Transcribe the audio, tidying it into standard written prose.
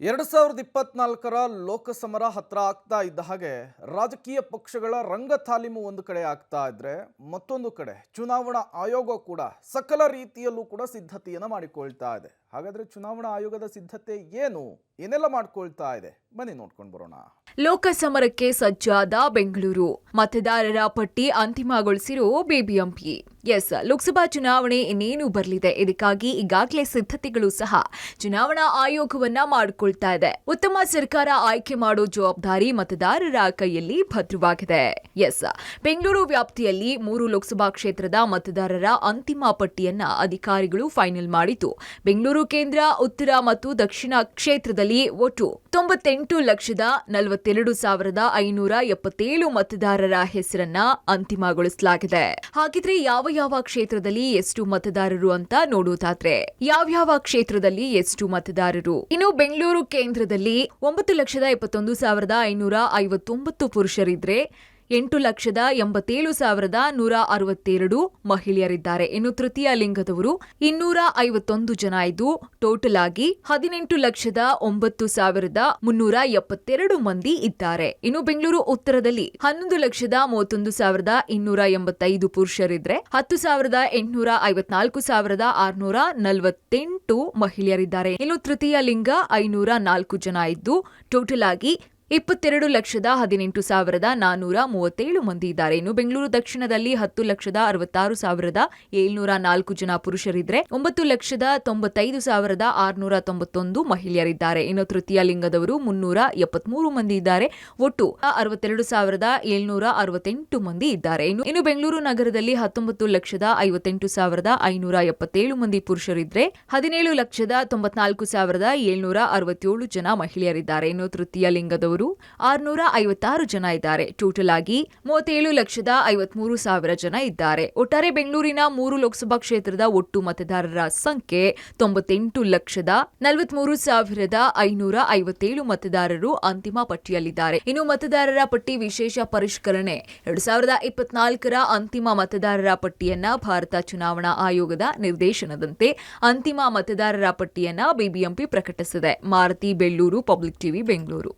2024ರ ಲೋಕಸಮರ ಹತ್ರ ಆಗ್ತಾ ಇದ್ದ ಹಾಗೆ ರಾಜಕೀಯ ಪಕ್ಷಗಳ ರಂಗ ತಾಲೀಮು ಒಂದು ಕಡೆ ಆಗ್ತಾ ಇದ್ರೆ ಮತ್ತೊಂದು ಕಡೆ ಚುನಾವಣಾ ಆಯೋಗ ಕೂಡ ಸಕಲ ರೀತಿಯಲ್ಲೂ ಕೂಡ ಸಿದ್ಧತೆಯನ್ನು ಮಾಡಿಕೊಳ್ತಾ ಇದೆ. ಹಾಗಾದ್ರೆ ಚುನಾವಣಾ ಆಯೋಗದ ಸಿದ್ಧತೆ ಏನು, ಏನೆಲ್ಲ ಮಾಡ್ಕೊಳ್ತಾ ಇದೆ, ಬನ್ನಿ ನೋಡ್ಕೊಂಡು ಬರೋಣ. ಲೋಕಸಮರಕ್ಕೆ ಸಜ್ಜಾದ ಬೆಂಗಳೂರು. ಮತದಾರರ ಪಟ್ಟಿ ಅಂತಿಮಗೊಳಿಸಿರೋ ಬಿಬಿಎಂಪಿ. ಲೋಕಸಭಾ ಚುನಾವಣೆ ಇನ್ನೇನು ಬರಲಿದೆ. ಇದಕ್ಕಾಗಿ ಈಗಾಗಲೇ ಸಿದ್ಧತೆಗಳು ಸಹ ಚುನಾವಣಾ ಆಯೋಗವನ್ನ ಮಾಡಿಕೊಳ್ತಾ ಇದೆ. ಉತ್ತಮ ಸರ್ಕಾರ ಆಯ್ಕೆ ಮಾಡೋ ಜವಾಬ್ದಾರಿ ಮತದಾರರ ಕೈಯಲ್ಲಿ ಭದ್ರವಾಗಿದೆ. ಬೆಂಗಳೂರು ವ್ಯಾಪ್ತಿಯಲ್ಲಿ 3 ಲೋಕಸಭಾ ಕ್ಷೇತ್ರದ ಮತದಾರರ ಅಂತಿಮ ಪಟ್ಟಿಯನ್ನ ಅಧಿಕಾರಿಗಳು ಫೈನಲ್ ಮಾಡಿದ್ದು, ಬೆಂಗಳೂರು ಕೇಂದ್ರ, ಉತ್ತರ ಮತ್ತು ದಕ್ಷಿಣ ಕ್ಷೇತ್ರದಲ್ಲಿ ಒಟ್ಟು 98,42,577 ಮತದಾರರ ಹೆಸರನ್ನ ಅಂತಿಮಗೊಳಿಸಲಾಗಿದೆ. ಹಾಗಿದ್ರೆ ಯಾವ ಕ್ಷೇತ್ರದಲ್ಲಿ ಎಷ್ಟು ಮತದಾರರು ಅಂತ ನೋಡೋದಾದ್ರೆ, ಯಾವ ಕ್ಷೇತ್ರದಲ್ಲಿ ಎಷ್ಟು ಮತದಾರರು? ಇನ್ನು ಬೆಂಗಳೂರು ಕೇಂದ್ರದಲ್ಲಿ 9,71,559 ಪುರುಷರಿದ್ರೆ 8,87,162 ಮಹಿಳೆಯರಿದ್ದಾರೆ. ಇನ್ನು ತೃತೀಯ ಲಿಂಗದವರು 251 ಜನ ಇದ್ದು ಟೋಟಲ್ ಆಗಿ 18,09,372 ಮಂದಿ ಇದ್ದಾರೆ. ಇನ್ನು ಬೆಂಗಳೂರು ಉತ್ತರದಲ್ಲಿ 11,31,285 ಪುರುಷರಿದ್ರೆ 10,854,648 ಮಹಿಳೆಯರಿದ್ದಾರೆ. ಇನ್ನು ತೃತೀಯ ಲಿಂಗ 504 ಜನ ಇದ್ದು ಟೋಟಲ್ ಆಗಿ 22,18,437 ಮಂದಿ ಇದ್ದಾರೆ. ಇನ್ನು ಬೆಂಗಳೂರು ದಕ್ಷಿಣದಲ್ಲಿ 10,66,704 ಜನ ಪುರುಷರಿದ್ರೆ 9,95,691 ಮಹಿಳೆಯರಿದ್ದಾರೆ. ಇನ್ನು ತೃತೀಯ ಲಿಂಗದವರು 373 ಮಂದಿ ಇದ್ದಾರೆ. ಒಟ್ಟು 62,768 ಮಂದಿ ಇದ್ದಾರೆ. ಇನ್ನು ಬೆಂಗಳೂರು ನಗರದಲ್ಲಿ 19,58,577 ಮಂದಿ ಪುರುಷರಿದ್ರೆ 17,94,767 ಜನ ಮಹಿಳೆಯರಿದ್ದಾರೆ. ಇನ್ನು ತೃತೀಯ ಲಿಂಗದವರು 656 ಜನ ಇದ್ದಾರೆ. ಟೋಟಲ್ ಆಗಿ 37,53,000 ಜನ ಇದ್ದಾರೆ. ಒಟ್ಟಾರೆ ಬೆಂಗಳೂರಿನ 3 ಲೋಕಸಭಾ ಕ್ಷೇತ್ರದ ಒಟ್ಟು ಮತದಾರರ ಸಂಖ್ಯೆ 98,43,557 ಮತದಾರರು ಅಂತಿಮ ಪಟ್ಟಿಯಲ್ಲಿದ್ದಾರೆ. ಇನ್ನು ಮತದಾರರ ಪಟ್ಟಿ ವಿಶೇಷ ಪರಿಷ್ಕರಣೆ 2024ರ ಅಂತಿಮ ಮತದಾರರ ಪಟ್ಟಿಯನ್ನ ಭಾರತ ಚುನಾವಣಾ ಆಯೋಗದ ನಿರ್ದೇಶನದಂತೆ ಅಂತಿಮ ಮತದಾರರ ಪಟ್ಟಿಯನ್ನ ಬಿಬಿಎಂಪಿ ಪ್ರಕಟಿಸಿದೆ. Maruthi Bellur, public TV, Bengaluru.